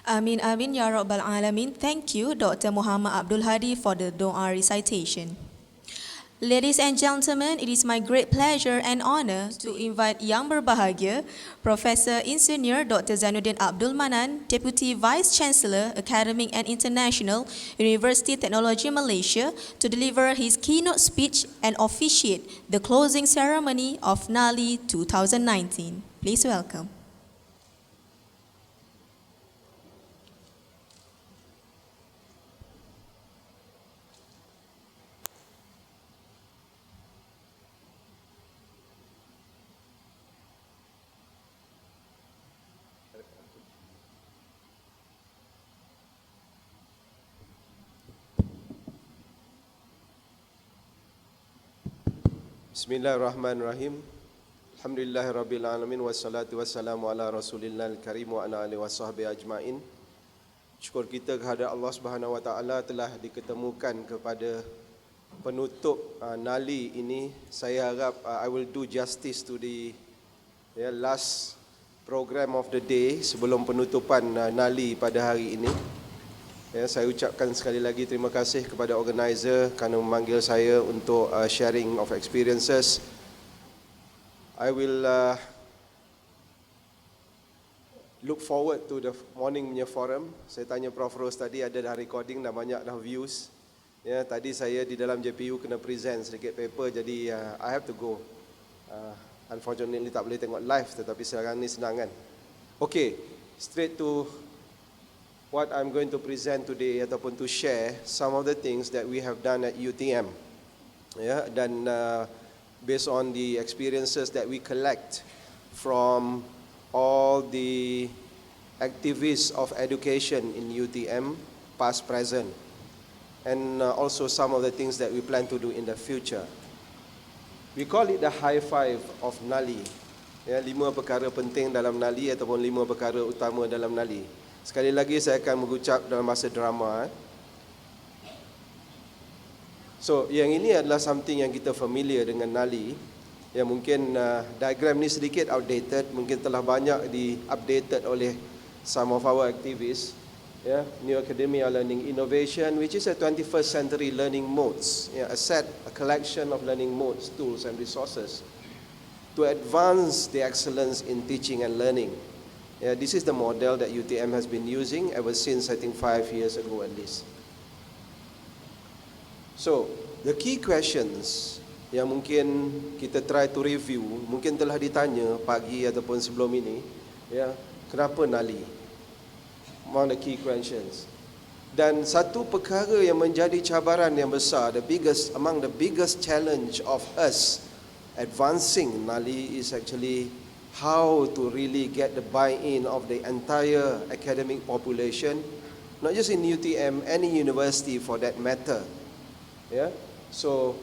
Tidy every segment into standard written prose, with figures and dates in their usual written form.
Amin amin ya rabbal alamin. Thank you Dr. Muhammad Abdul Hadi for the doa recitation. Ladies and gentlemen, it is my great pleasure and honor to invite yang berbahagia Professor Insinyur Dr. Zainuddin Abdul Manan, Deputy Vice Chancellor, Academic and International, Universiti Teknologi Malaysia, to deliver his keynote speech and officiate the closing ceremony of NALI 2019. Please welcome. Bismillahirrahmanirrahim. Alhamdulillahirabbil alamin wassalatu wassalamu ala Rasulillahil karim wa ala alihi wasahbihi ajmain. Syukur kita kehadrat Allah Subhanahu wa taala telah diketemukan kepada penutup NALI ini. Saya harap I will do justice to the last program of the day sebelum penutupan NALI pada hari ini. Saya ucapkan sekali lagi terima kasih kepada organizer kerana memanggil saya untuk sharing of experiences. I will look forward to the morning punya forum. Saya tanya Prof tadi ada dah recording, dah banyak dah views. Tadi saya di dalam JPU kena present sedikit paper, jadi I have to go. Unfortunately tak boleh tengok live, tetapi sekarang ni senang kan. Okay, straight to what I'm going to present today ataupun to share some of the things that we have done at UTM. Dan based on the experiences that we collect from all the activists of education in UTM, past, present, and also some of the things that we plan to do in the future. We call it the high five of NALI. 5 perkara penting dalam NALI ataupun 5 perkara utama dalam NALI. Sekali lagi saya akan mengucap dalam bahasa drama. So, yang ini adalah something yang kita familiar dengan NALI. Yang mungkin diagram ni sedikit outdated, mungkin telah banyak di-updated oleh some of our activists. New Academia Learning Innovation, which is a 21st century learning modes, a collection of learning modes, tools and resources to advance the excellence in teaching and learning. This is the model that UTM has been using ever since, I think, 5 years ago at least. So, the key questions yang mungkin kita try to review, mungkin telah ditanya pagi ataupun sebelum ini, kenapa NALI? Among the key questions. Dan satu perkara yang menjadi cabaran yang besar, among the biggest challenge of us advancing NALI is actually how to really get the buy-in of the entire academic population, not just in UTM, any university for that matter. So,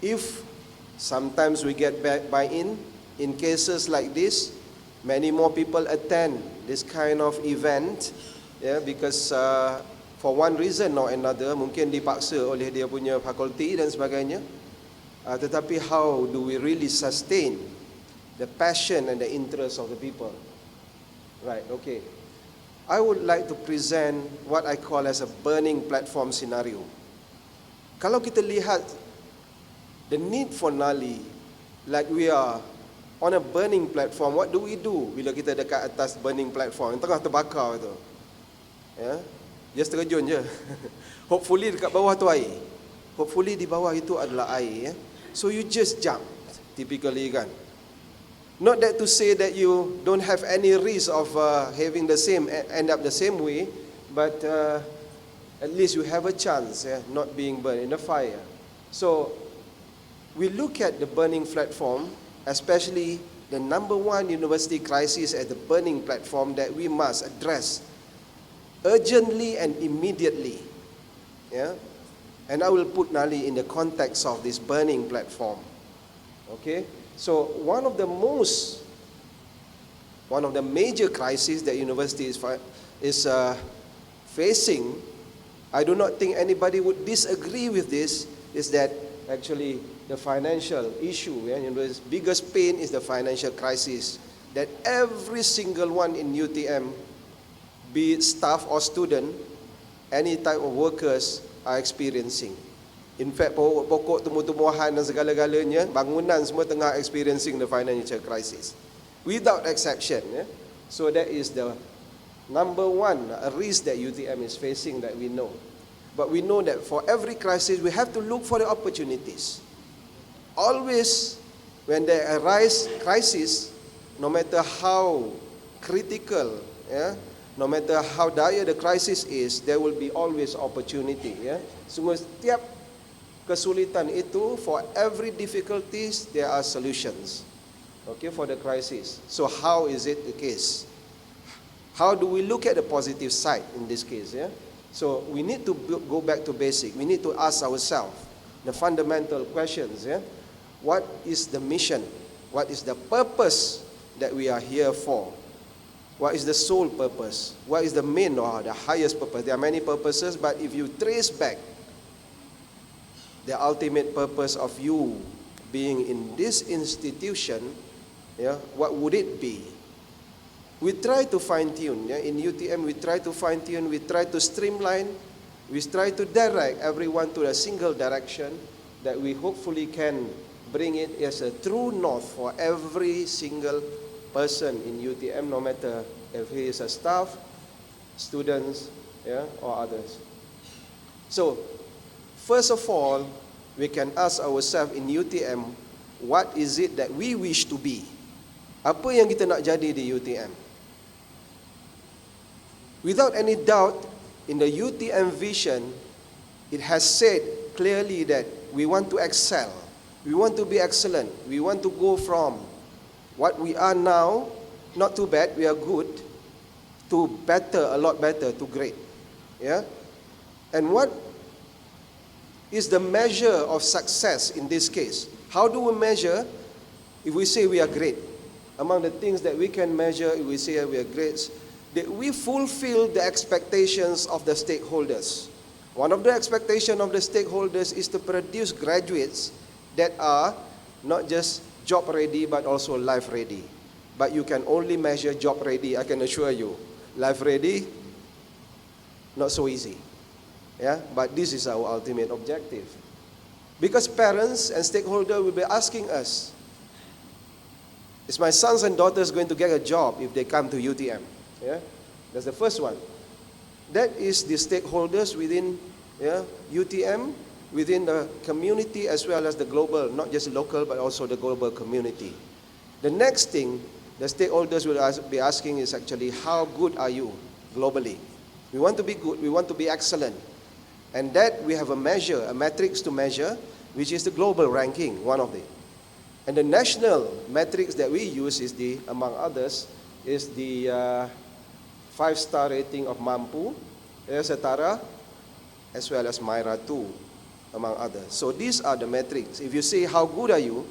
if sometimes we get buy-in, in cases like this, many more people attend this kind of event, because for one reason or another, mungkin dipaksa oleh dia punya fakulti dan sebagainya. Tetapi how do we really sustain the passion and the interest of the people? Right, okay. I would like to present what I call as a burning platform scenario. Kalau kita lihat the need for NALI, like we are on a burning platform, what do we do bila kita dekat atas burning platform, yang tengah terbakar tu? Just terjun je. Hopefully dekat bawah tu air. Hopefully di bawah itu adalah air. So you just jump, typically kan. Not that to say that you don't have any risk of having end up the same way, but at least you have a chance, not being burned in the fire. So we look at the burning platform, especially the number one university crisis at the burning platform that we must address urgently and immediately. And I will put NALI in the context of this burning platform. Okay? So one of the major crises that university is facing, I do not think anybody would disagree with this, is that actually the financial issue. The biggest pain is the financial crisis that every single one in UTM be it staff or student, any type of workers are experiencing. In fact, pokok-pokok, tumbuh-tumbuhan dan segala-galanya, bangunan semua tengah experiencing the financial crisis. Without exception. So that is the number one risk that UTM is facing that we know. But we know that for every crisis, we have to look for the opportunities. Always, when there arise crisis, no matter how critical, no matter how dire the crisis is, there will be always opportunity. Setiap kesulitan itu, for every difficulties, there are solutions. Okay, for the crisis. So how is it the case? How do we look at the positive side in this case? So we need to go back to basic. We need to ask ourselves the fundamental questions. What is the mission? What is the purpose that we are here for? What is the sole purpose? What is the main or the highest purpose? There are many purposes, but if you trace back the ultimate purpose of you being in this institution, what would it be? We try to fine-tune. In UTM, we try to fine-tune, we try to streamline, we try to direct everyone to a single direction that we hopefully can bring it as a true north for every single person in UTM, no matter if he is a staff, students, or others. So, first of all, we can ask ourselves in UTM, what is it that we wish to be? Apa yang kita nak jadi di UTM? Without any doubt, in the UTM vision, it has said clearly that we want to excel. We want to be excellent. We want to go from what we are now, not too bad, we are good, to better, a lot better, to great. And what is the measure of success in this case? How do we measure if we say we are great? Among the things that we can measure if we say we are great, that we fulfill the expectations of the stakeholders. One of the expectations of the stakeholders is to produce graduates that are not just job ready but also life ready. But you can only measure job ready, I can assure you. Life ready, not so easy. But this is our ultimate objective. Because parents and stakeholders will be asking us, is my sons and daughters going to get a job if they come to UTM? That's the first one. That is the stakeholders within UTM, within the community as well as the global, not just local but also the global community. The next thing the stakeholders will be asking is actually, how good are you globally? We want to be good, we want to be excellent. And that we have a measure, a metrics to measure, which is the global ranking, one of them. And the national metrics that we use is among others, is the 5-star rating of Mampu, Setara, as well as Myra 2, among others. So these are the metrics. If you say how good are you,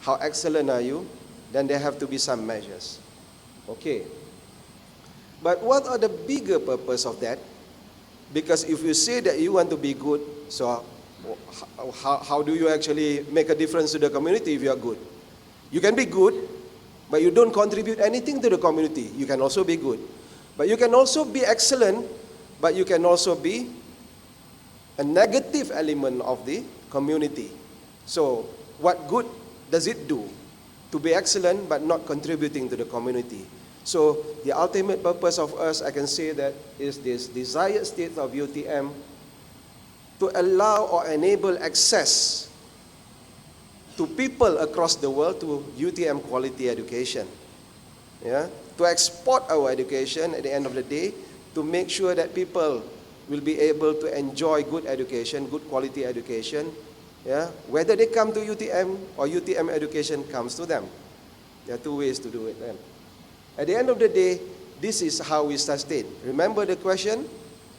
how excellent are you, then there have to be some measures. Okay. But what are the bigger purpose of that? Because if you say that you want to be good, so how do you actually make a difference to the community if you are good? You can be good, but you don't contribute anything to the community. You can also be good. But you can also be excellent, but you can also be a negative element of the community. So what good does it do to be excellent but not contributing to the community? So the ultimate purpose of us, I can say that, is this desired state of UTM to allow or enable access to people across the world to UTM quality education. To export our education at the end of the day, to make sure that people will be able to enjoy good education, good quality education, whether they come to UTM or UTM education comes to them. There are two ways to do it then. At the end of the day, this is how we sustain. Remember the question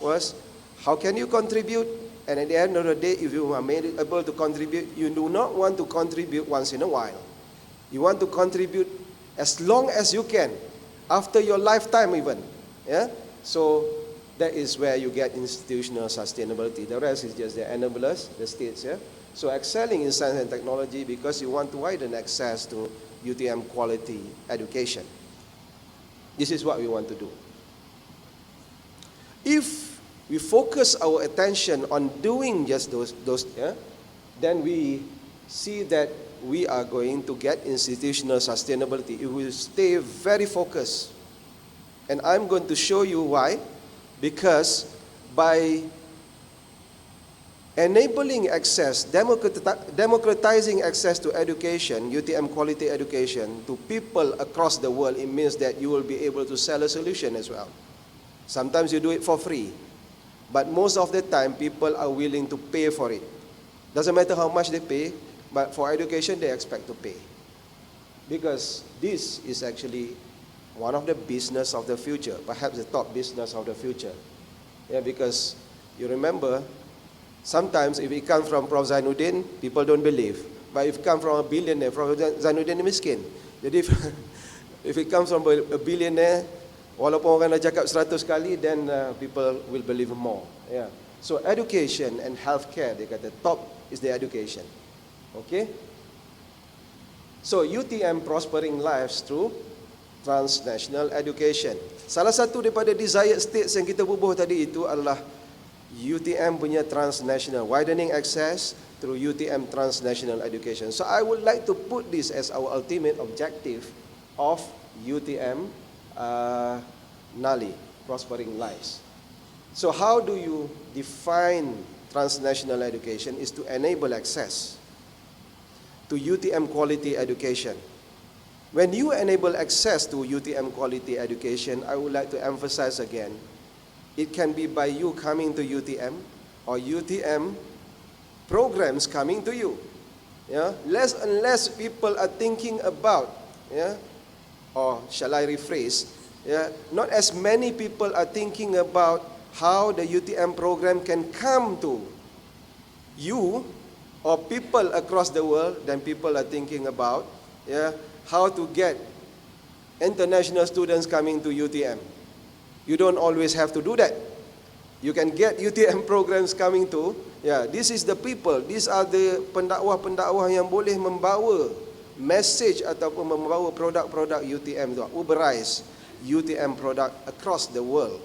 was, how can you contribute? And at the end of the day, if you are able to contribute, you do not want to contribute once in a while. You want to contribute as long as you can, after your lifetime even. So that is where you get institutional sustainability. The rest is just the enablers, the states. So excelling in science and technology because you want to widen access to UTM quality education. This is what we want to do. if we focus our attention on doing just those then we see that we are going to get institutional sustainability. It will stay very focused. And I'm going to show you why. Because by enabling access, democratizing access to education, UTM quality education, to people across the world, it means that you will be able to sell a solution as well. Sometimes you do it for free, but most of the time people are willing to pay for it. Doesn't matter how much they pay, but for education they expect to pay. Because this is actually one of the business of the future, perhaps the top business of the future. Yeah, because you remember, sometimes if it comes from Prof Zainuddin, people don't believe. But if it comes from a billionaire, Prof Zainuddin miskin. Jadi if it comes from a billionaire, walaupun orang dah cakap 100 kali, then people will believe more. Yeah. So education and healthcare, they kata top is the education. Okay? So UTM prospering lives through transnational education. Salah satu daripada desired states yang kita bubuh tadi itu adalah UTM punya transnational, widening access through UTM transnational education. So I would like to put this as our ultimate objective of UTM NALI, prospering lives. So how do you define transnational education? Is to enable access to UTM quality education. When you enable access to UTM quality education, I would like to emphasize again, it can be by you coming to UTM or UTM programs coming to you. Yeah? Less and less people are thinking about, or shall I rephrase, not as many people are thinking about how the UTM program can come to you or people across the world than people are thinking about how to get international students coming to UTM. You don't always have to do that. You can get UTM programs coming to, this is the people, these are the pendakwah-pendakwah yang boleh membawa message ataupun membawa produk-produk UTM tu, uberize UTM product across the world.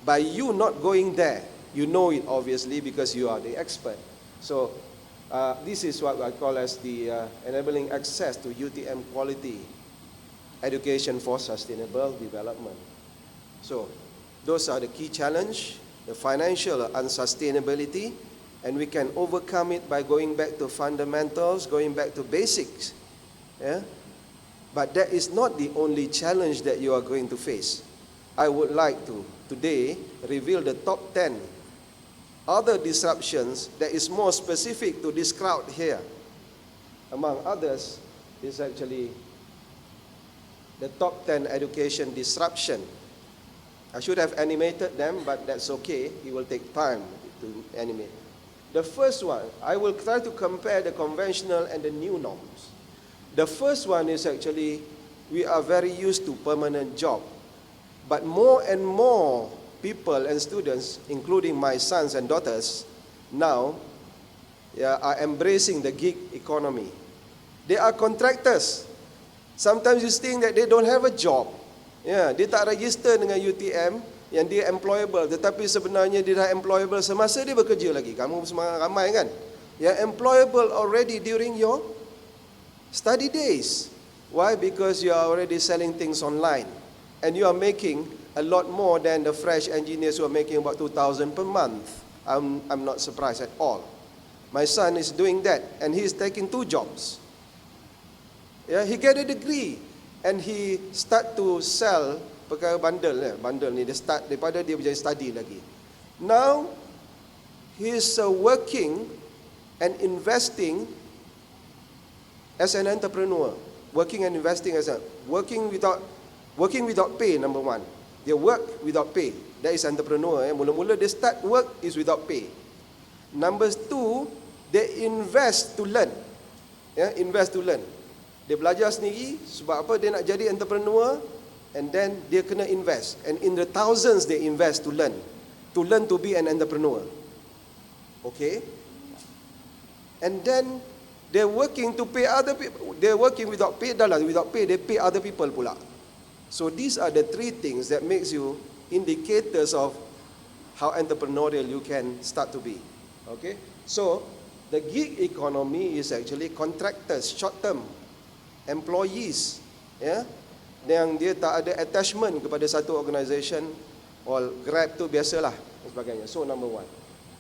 By you not going there, you know it obviously because you are the expert. So this is what I call as the enabling access to UTM quality education for sustainable development. So those are the key challenge, the financial unsustainability, and we can overcome it by going back to fundamentals, going back to basics. But that is not the only challenge that you are going to face. I would like to today reveal the top 10 other disruptions that is more specific to this crowd here. Among others is actually the top 10 education disruption. I should have animated them, but that's okay. It will take time to animate. The first one, I will try to compare the conventional and the new norms. The first one is actually, we are very used to permanent job. But more and more people and students, including my sons and daughters, now are embracing the gig economy. They are contractors. Sometimes you think that they don't have a job. Dia tak register dengan UTM, yang dia employable, tetapi sebenarnya dia dah employable semasa dia bekerja lagi. Kamu semua ramai kan? Yang employable already during your study days. Why? Because you are already selling things online. And you are making a lot more than the fresh engineers who are making about 2,000 per month. I'm not surprised at all. My son is doing that, and he is taking 2 jobs. He get a degree, and he start to sell perkara bundle. Bundle ni dia start daripada dia berjaya study lagi. Now, he is working and investing as an entrepreneur. Working and investing as a working without pay, number one. They work without pay. That is entrepreneur. Mula-mula they start work is without pay. Number 2, they invest to learn. Invest to learn. Dia belajar sendiri, sebab apa dia nak jadi entrepreneur, and then dia kena invest. And in the thousands they invest to learn to be an entrepreneur. Okay? And then they're working to pay other people. They're working without pay, without pay, they pay other people pula. So these are the 3 things that makes you indicators of how entrepreneurial you can start to be. Okay, so the gig economy is actually contractors, short-term employees, ya, yang dia tak ada attachment kepada satu organisation. Or Grab tu biasalah dan sebagainya. So number one.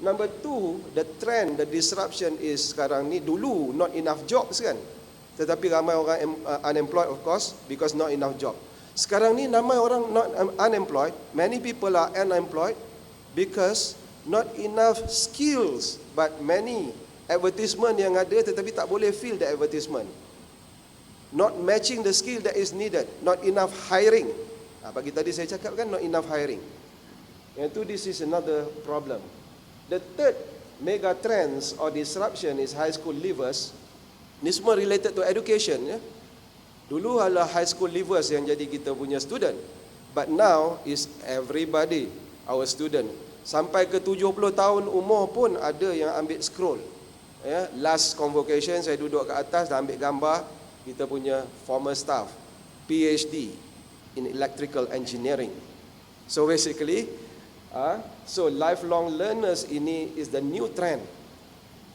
Number two, the trend, the disruption is sekarang ni, dulu not enough jobs kan, tetapi ramai orang unemployed of course because not enough job. Sekarang ni ramai orang not unemployed, many people are unemployed because not enough skills, but many advertisement yang ada tetapi tak boleh fill the advertisement. Not matching the skill that is needed, not enough hiring. Pagi tadi saya cakap kan, not enough hiring. Yang tu, this is another problem. The third mega trends or disruption is high school leavers. Ni semua related to education, ya. Dulu adalah high school leavers yang jadi kita punya student, but now is everybody our student. Sampai ke 70 tahun umur pun ada yang ambil scroll, ya. Last convocation saya duduk kat atas dan ambil gambar kita punya former staff, PhD in electrical engineering. So basically, so lifelong learners ini is the new trend,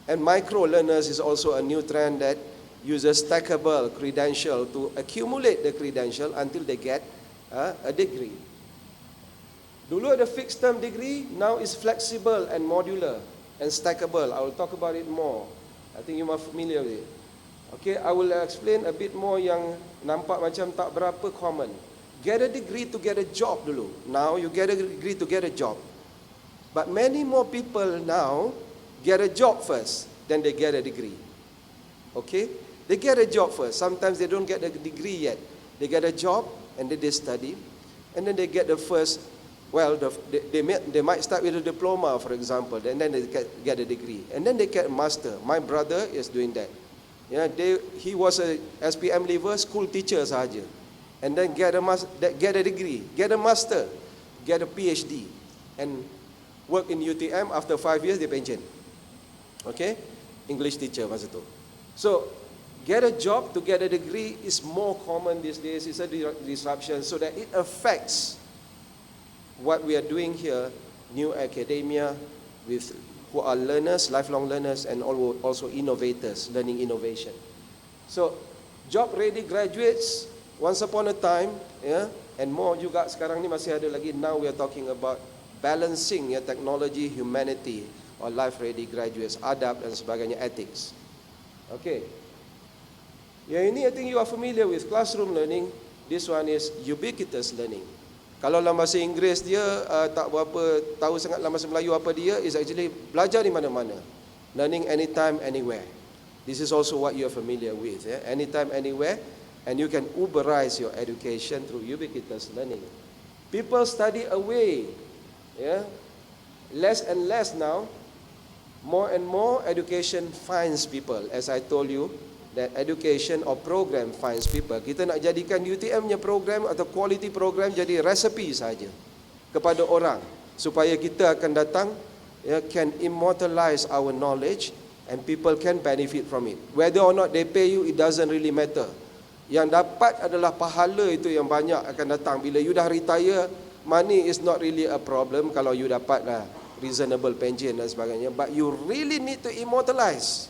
and micro learners is also a new trend that uses stackable credential to accumulate the credential until they get a degree. Dulu ada fixed term degree, now is flexible and modular and stackable. I will talk about it more. I think you are familiar with it. Okay, I will explain a bit more yang nampak macam tak berapa common. Get a degree to get a job dulu. Now you get a degree to get a job. But many more people now get a job first, then they get a degree. Okay? They get a job first. Sometimes they don't get a degree yet. They get a job and then they study. And then they get the first, well, they might start with a diploma, for example. And then they get a degree. And then they get a master. My brother is doing that. Yeah, he was a SPM leaver, school teacher sahaja. And then get a degree, get a master, get a PhD, and work in UTM. After 5 years, dia pension. Okay, English teacher masa tu. So, get a job to get a degree is more common these days. It's a disruption, so that it affects what we are doing here, new academia, with who are learners, lifelong learners, and also innovators, learning innovation. So, job-ready graduates. Once upon a time, yeah, and more juga sekarang ni masih ada lagi. Now we are talking about balancing, ya, technology, humanity, or life-ready graduates, adab dan sebagainya, ethics. Okay. Yang ini I think you are familiar with classroom learning. This one is ubiquitous learning. Kalau dalam bahasa Inggeris dia tak berapa tahu sangat dalam bahasa Melayu apa dia, is actually belajar di mana-mana. Learning anytime, anywhere. This is also what you are familiar with, ya, anytime, anywhere. And you can Uberize your education through ubiquitous learning. People study away, yeah, less and less now. More and more education finds people. As I told you, that education or program finds people. Kita nak jadikan UTM-nya program atau quality program jadi resepi saja kepada orang, supaya kita akan datang, yeah, can immortalize our knowledge and people can benefit from it. Whether or not they pay you, it doesn't really matter. Yang dapat adalah pahala itu yang banyak akan datang. Bila you dah retire, money is not really a problem kalau you dapat reasonable pension dan sebagainya. But you really need to immortalize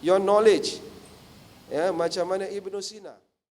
your knowledge. Ya, macam mana Ibn Sina.